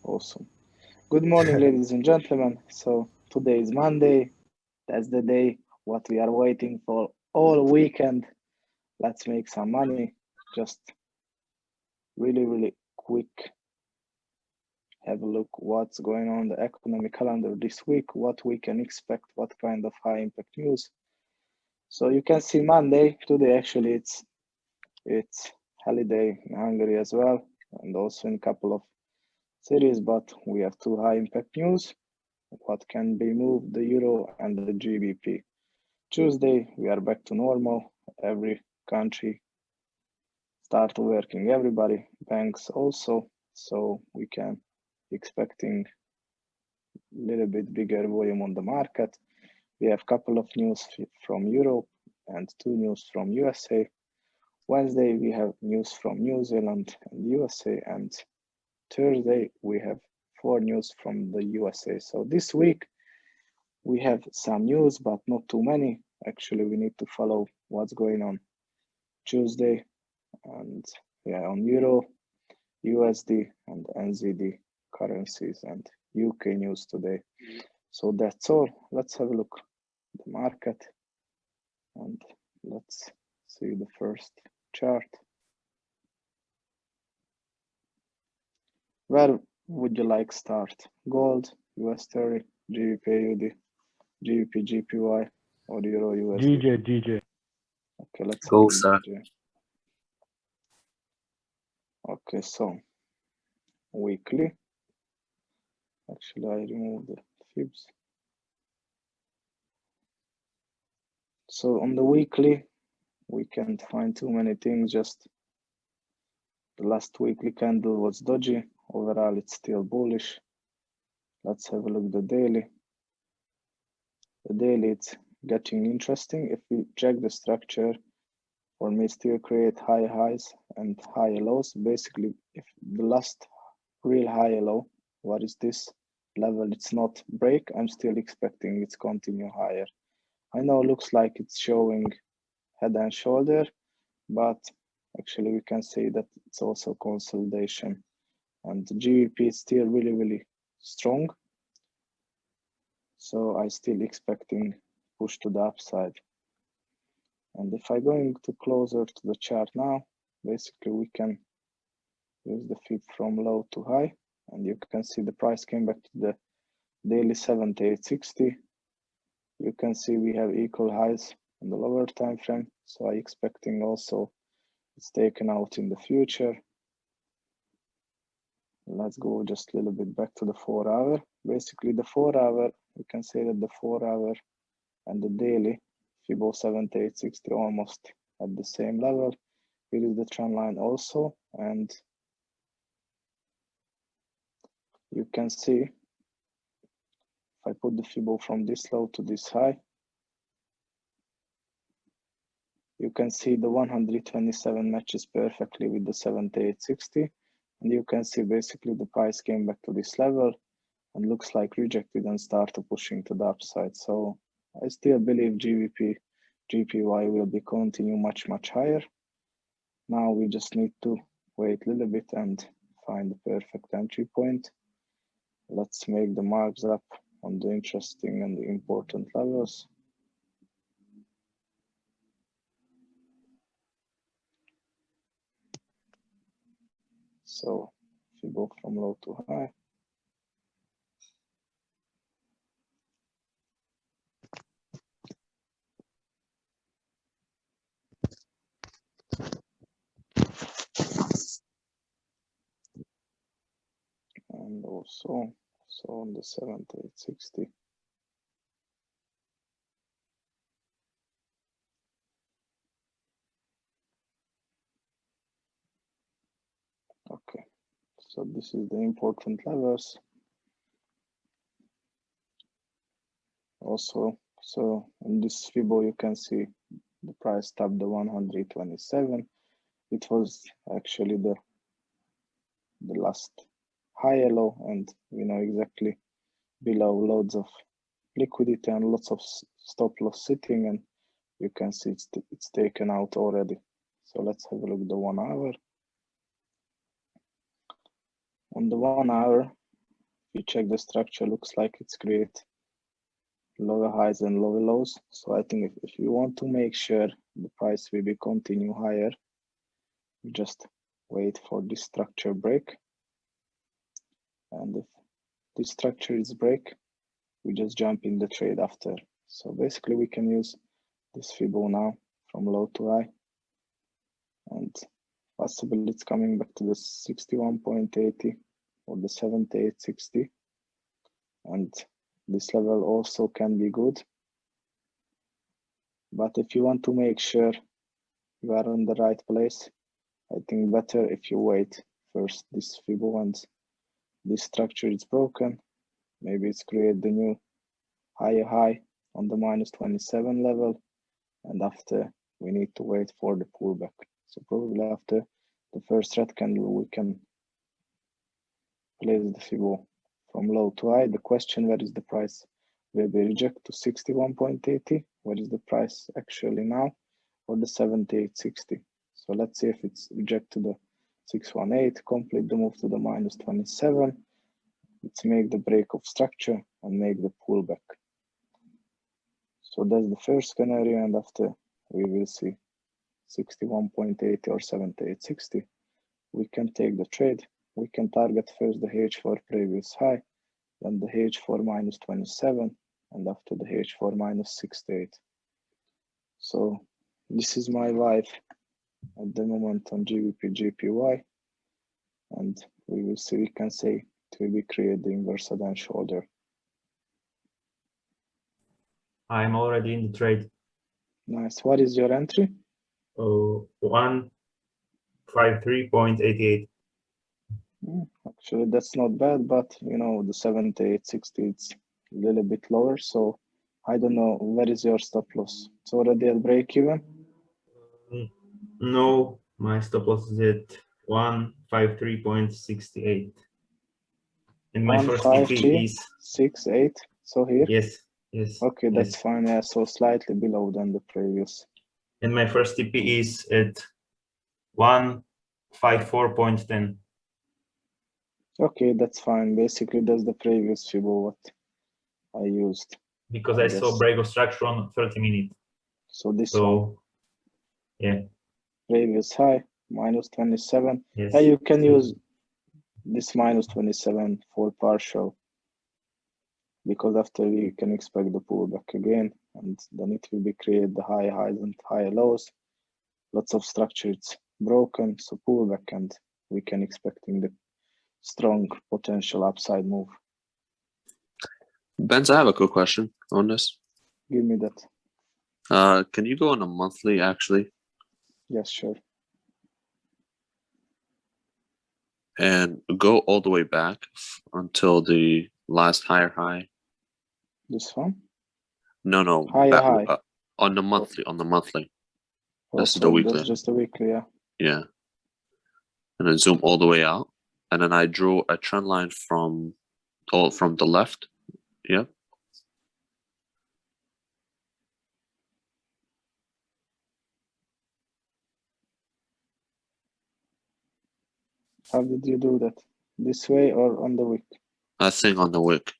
Awesome. Good morning, ladies and gentlemen. So today is Monday. That's the day what we are waiting for all weekend. Let's make some money. Just really quick. Have a look what's going on the economic calendar this week, what we can expect, what kind of high impact news. So you can see Monday today. Actually, it's holiday in Hungary as well, and also in a couple of cities. But we have two high impact news. What can be moved, the euro and the GBP. Tuesday, we are back to normal. Every country start working, everybody, banks also. So we can expecting a little bit bigger volume on the market. We have a couple of news from Europe and two news from USA. Wednesday, we have news from New Zealand and USA. And Thursday, we have 4 news from the USA. So this week, we have some news, but not too many. Actually, we need to follow what's going on Tuesday and on Euro, USD, and NZD currencies and UK news today. So that's all. Let's have a look at the market and let's see the first chart. Where would you like start? Gold, US 30, GBP AUD, GBP GPY, or Euro USD? DJ. Okay, let's go, sir. Okay, so weekly. Actually, I removed the fibs. So on the weekly, we can't find too many things. Just the last weekly candle was dodgy. Overall, it's still bullish. Let's have a look at the daily. The daily, it's getting interesting. If we check the structure, for me, still create high highs and high lows. Basically, if the last real high low, what is this level? It's not break. I'm still expecting it's continue higher. I know it looks like it's showing head and shoulder, but actually we can say that it's also consolidation. And the GBP is still really strong. So I still expecting push to the upside. And if I going to closer to the chart now, basically we can use the fib from low to high, and you can see the price came back to the daily 7860. You can see we have equal highs on the lower time frame, so I expecting also it's taken out in the future. Let's go just a little bit back to the 4 hour. Basically the 4 hour, we can say that the 4 hour and the daily Fibo 7860 almost at the same level. Here is the trend line also, and you can see if I put the Fibo from this low to this high, you can see the 127 matches perfectly with the 7860, and you can see basically the price came back to this level and looks like rejected and started pushing to the upside. So I still believe GBP GPY will be continue much higher. Now we just need to wait a little bit and find the perfect entry point. Let's make the marks up on the interesting and the important levels. So if you go from low to high, and also on the 7860. Okay, so this is the important levels. Also, so in this Fibo you can see the price tapped the 127. It was actually the last higher low, and we know exactly below loads of liquidity and lots of stop loss sitting, and you can see it's taken out already. So let's have a look at the 1 hour. On the 1 hour, you check the structure, looks like it's create lower highs and lower lows. So I think if you want to make sure the price will be continue higher, you just wait for this structure break. And if this structure is break, we just jump in the trade after. So basically we can use this Fibo now from low to high, and possibly it's coming back to the 61.80 or the 78.60, and this level also can be good. But if you want to make sure you are in the right place, I think better if you wait first this Fibo and this structure is broken, maybe it's create the new higher high on the -27 level, and after we need to wait for the pullback. So probably after the first red candle we can place the Fibo from low to high. The question, where is the price? Will be reject to 61.80. What is the price actually now? Or the 78.60. So let's see if it's reject to the 618, complete the move to the -27. Let's make the break of structure and make the pullback. So that's the first scenario, and after we will see 61.80 or 78.60. We can take the trade. We can target first the H4 previous high, then the H4 -27, and after the H4 -68. So this is my live at the moment on GBP JPY, and we will see. We can say it will be create the inverse head and shoulder. I'm already in the trade. Nice. What is your entry? 153.88. Actually, that's not bad, but you know, the 78.60, it's a little bit lower. So I don't know, where is your stop loss? It's already at break even? No, my stop loss is at 153.68. And my first TP is 153.68. So here? Yes, yes. Okay, that's yes. fine. Yeah, so slightly below than the previous. And my first TP is at 154.10. Okay, that's fine. Basically, that's the previous Fibo what I used. Because I saw break of structure on 30 minutes. So this one. Yeah. Previous high, -27. Yes. Yeah, you can use this -27 for partial, because after we can expect the pullback again, and then it will be create the high highs and high lows. Lots of structure, it's broken, so pullback, and we can expecting the strong potential upside move. Benz, I have a quick question on this. Give me that. Can you go on a monthly actually? Yes, sure. And go all the way back until the last higher high? This one? No. Higher high. On the monthly, This is the Also, weekly. that's just the weekly, yeah. Yeah. And then zoom all the way out. And then I drew a trend line from the left. Yeah. How did you do that? This way or on the wick? I think on the wick.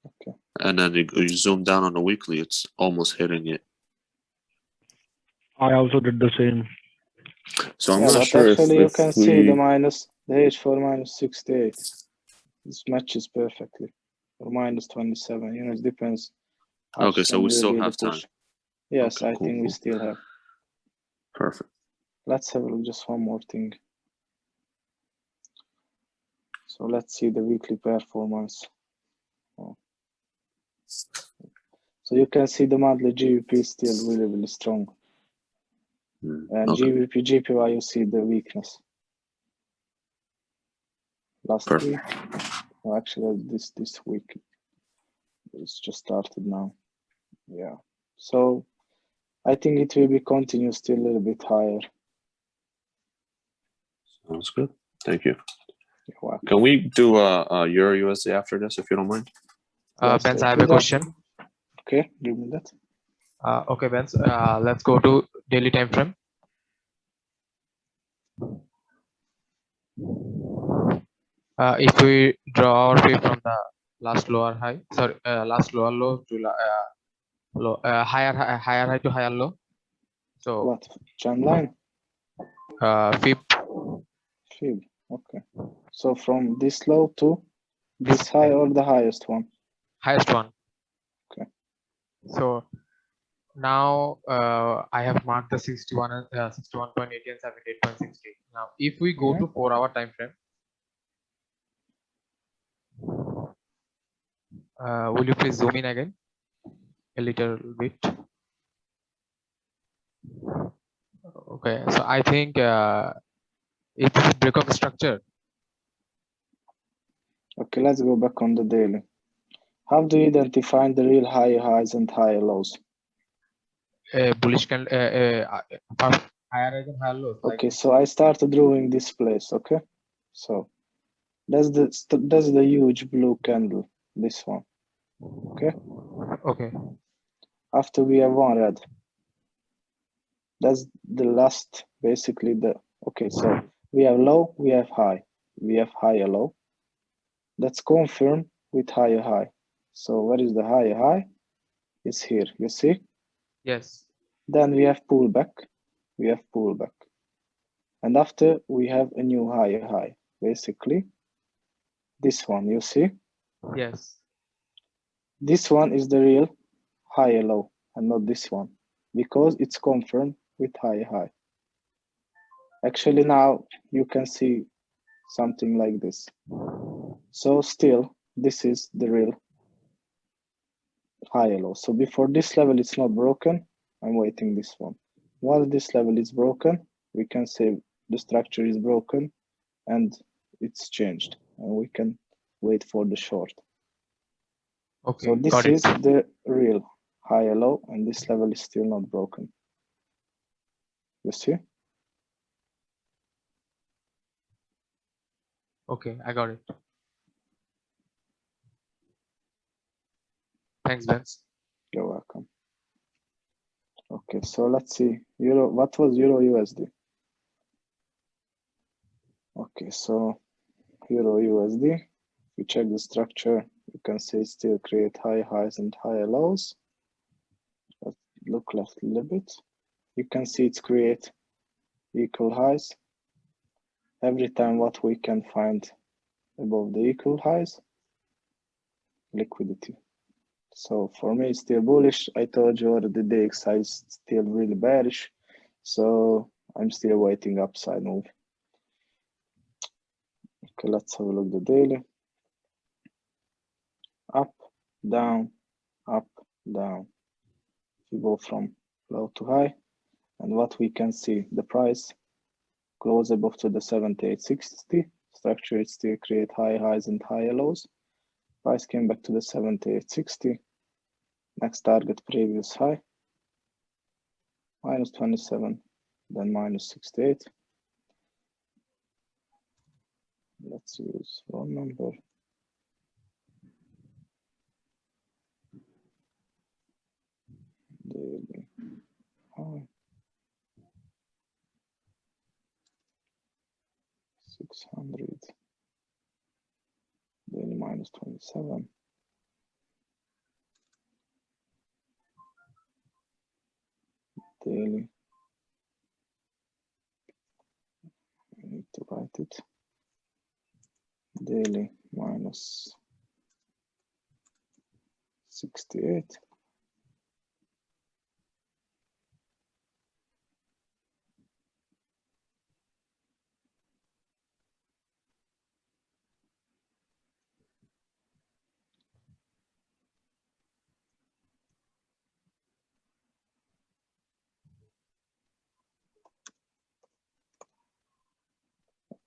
Okay. And then you zoom down on the weekly, it's almost hitting it. I also did the same. So I'm yeah, not but sure actually if you can see the H4 -68. This matches perfectly. Or -27. You know, it depends. Okay, so we still have time. Yes, Okay, I think we still have. Perfect. Let's have a look, just one more thing. So let's see the weekly performance. Oh. So you can see the monthly GBP is still really, really strong. And okay. GBP, JPY, you see the weakness. Last week, well, actually this week, it's just started now. Yeah. So I think it will be continue still a little bit higher. Sounds good. Thank you. You're welcome. Can we do a Euro USD after this, if you don't mind? Yes, Benz, I have a question. Okay, give me that. Okay, Benz, let's go to daily time frame. If we draw our fib from the last lower high, sorry, last lower low to higher high to higher low. So What? Trend line? fib. Fib. Okay. So from this low to this high or the highest one? Highest one. Okay. So now I have marked the 61 and 61.80 and 78.60. Now, if we go to 4-hour time frame, will you please zoom in again a little bit? Okay, so I think if this is break of structure. Okay, let's go back on the daily. How do you identify the real higher highs and higher lows? Bullish can higher highs and higher lows. Okay, so I started drawing this place. Okay, so that's the huge blue candle. This one. Okay. Okay. After we have one red. That's the last, basically the. Okay, so we have low, we have high, we have higher low. That's confirmed with higher high. So where is the higher high? It's here. You see? Yes. Then we have pullback. We have pullback. And after we have a new higher high. Basically, this one, you see? Yes. This one is the real higher low and not this one because it's confirmed with higher high. Actually, now you can see something like this. So still, this is the real higher low. So before this level it's not broken, I'm waiting this one. Once this level is broken, we can say the structure is broken and it's changed, and we can wait for the short. Okay. So this is the real higher low, and this level is still not broken. You see? Okay, I got it. Thanks, Vince. You're welcome. Okay, so let's see. Euro. What was Euro USD? Okay, so Euro USD. If you check the structure, you can see it still create high highs and higher lows. Let's look left a little bit. You can see it's create equal highs. Every time what we can find above the equal highs, liquidity. So for me, it's still bullish. I told you already the DXY is still really bearish. So I'm still waiting upside move. Okay, let's have a look at the daily. Up, down, up, down. We go from low to high. And what we can see, the price close above to the 7860. Structure is still create high highs and higher lows. Price came back to the 7860. Next target previous high. Minus 27, then minus 68. Let's use one number. Daily high. 600. Daily minus 27. Daily. I need to write it. Daily minus 68.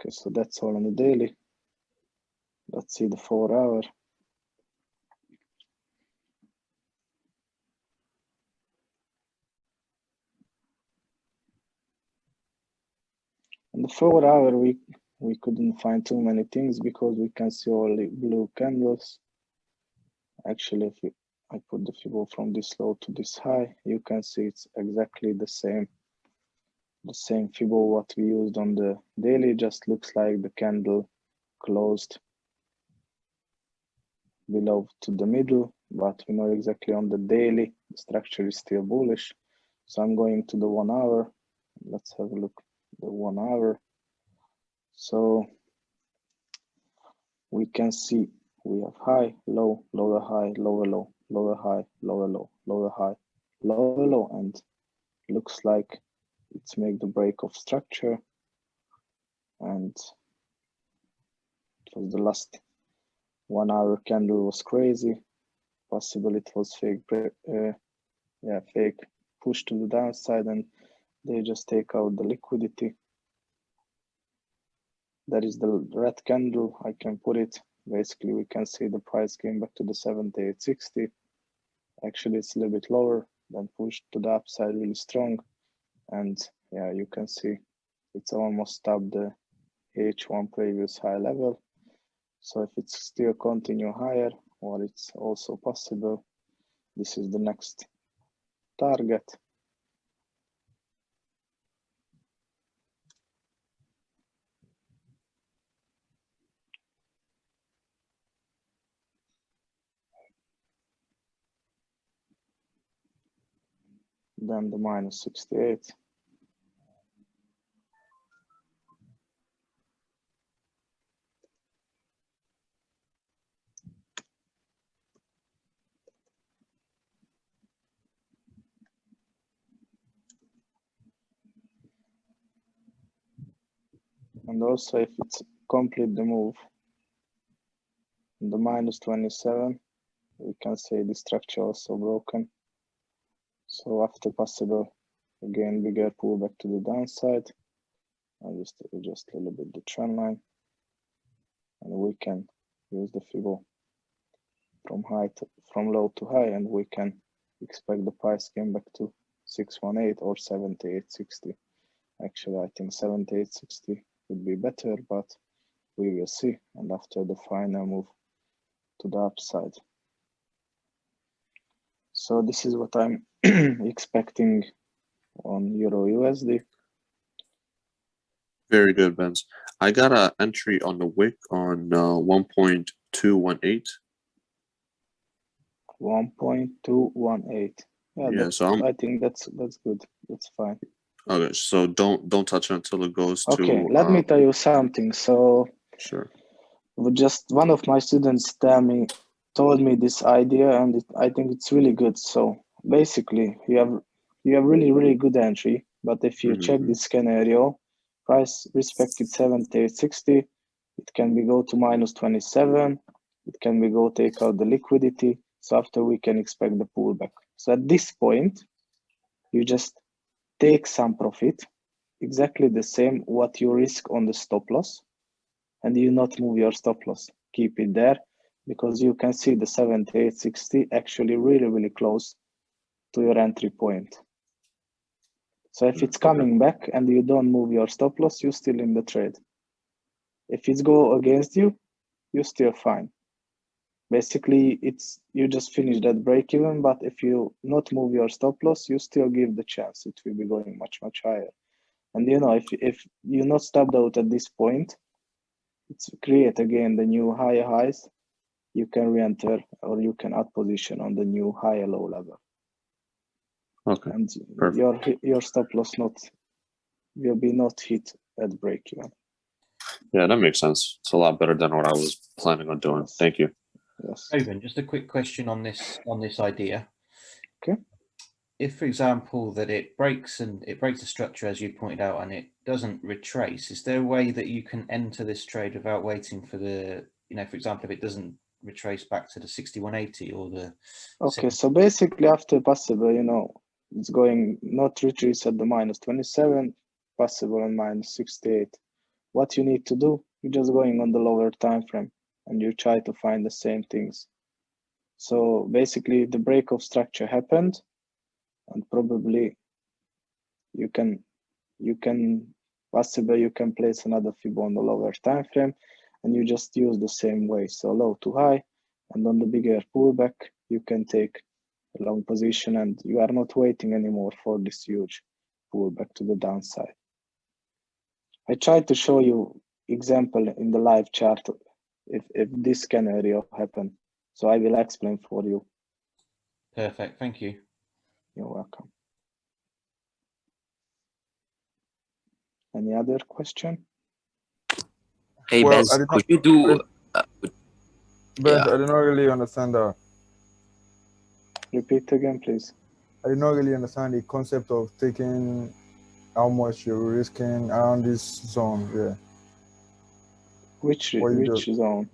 Okay, so that's all on the daily. Let's see the 4 hour. On the 4 hour, we couldn't find too many things because we can see only blue candles. Actually, if I put the Fibo from this low to this high, you can see it's exactly the same Fibo what we used on the daily. Just looks like the candle closed below to the middle, but we know exactly on the daily the structure is still bullish. So I'm going to the 1 hour. Let's have a look at the 1 hour. So we can see we have high, low, lower high, lower low, lower high, lower low, lower high, lower low, and looks like it's make the break of structure. And it was the last 1 hour candle was crazy. Possible it was fake, fake push to the downside, and they just take out the liquidity. That is the red candle. I can put it. Basically, we can see the price came back to the 78.60. Actually, it's a little bit lower, then pushed to the upside really strong. And yeah, you can see it's almost stopped the H1 previous high level. So if it's still continue higher, or it's also possible, this is the next target. Then the minus 68. And also if it's complete the move, the minus 27, we can say the structure also broken. So after possible, again, bigger pullback to the downside. I'll just adjust a little bit the trend line. And we can use the Fibo from low to high, and we can expect the price came back to 618 or 78.60. Actually, I think 78.60 would be better, but we will see. And after the final move to the upside. So this is what I'm expecting on Euro USD. Very good, Benz. I got an entry on the wick on 1.218. 1.218. Yeah, so I think that's good. That's fine. Okay, so don't touch it until it goes to. Okay, let me tell you something. So sure. Just one of my students told me this idea, and I think it's really good. So basically, you have really good entry, but if you check this scenario, price respected 78.60, it can be go to minus 27, it can be go take out the liquidity. So after we can expect the pullback. So at this point, you just take some profit, exactly the same what you risk on the stop loss, and you not move your stop loss. Keep it there, because you can see the 78.60 actually really close to your entry point. So if it's coming back and you don't move your stop loss, you're still in the trade. If it's go against you, you're still fine. Basically, you just finish that break even, but if you not move your stop loss, you still give the chance it will be going much higher. And you know, if you not stopped out at this point, it's create again the new higher highs, you can re-enter or you can add position on the new higher low level. Okay. And perfect. your stop loss will be not hit at break even. Yeah, that makes sense. It's a lot better than what I was planning on doing. Yes. Thank you. Yes. Koben, just a quick question on this idea. Okay. If, for example, that it breaks the structure as you pointed out, and it doesn't retrace, is there a way that you can enter this trade without waiting for the, for example, if it doesn't retrace back to the 6180 or the? Okay, so basically after possible, it's going not retrace at the minus 27, possible on minus 68. What you need to do, you're just going on the lower time frame and you try to find the same things. So basically the break of structure happened, and probably you can place another fib on the lower time frame, and you just use the same way. So low to high, and on the bigger pullback, you can take a long position, and you are not waiting anymore for this huge pullback to the downside. I tried to show you example in the live chart if this scenario happen. So I will explain for you. Perfect. Thank you. You're welcome. Any other question? Hey, Well, Bez, could you do? But Yeah. I did not really understand that. Repeat again, please. I did not really understand the concept of taking how much you're risking around this zone. Yeah. Which zone?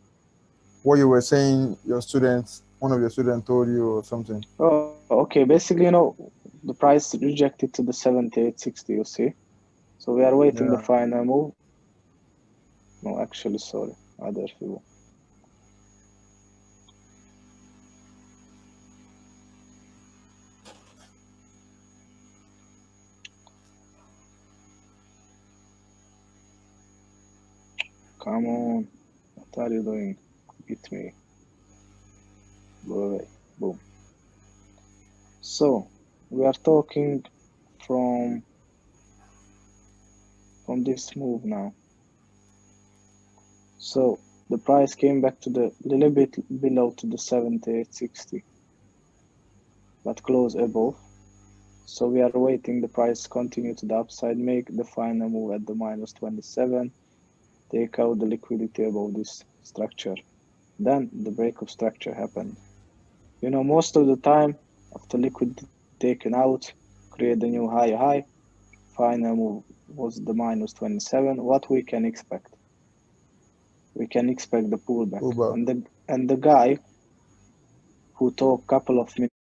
What you were saying, your students, one of your students told you or something. Oh, okay. Basically, you know, the price rejected to the 78.60. You see, so we are waiting the final move. No, actually, sorry, other view. Come on, what are you doing? Hit me. Go away. Boom. So we are talking from this move now. So the price came back to the little bit below to the 78.60, but close above. So we are waiting the price continue to the upside, make the final move at the -27, take out the liquidity above this structure. Then the break of structure happened. You know, most of the time after liquidity taken out, create a new high, final move was the -27. What we can expect? We can expect the pullback. And the guy who talked a couple of minutes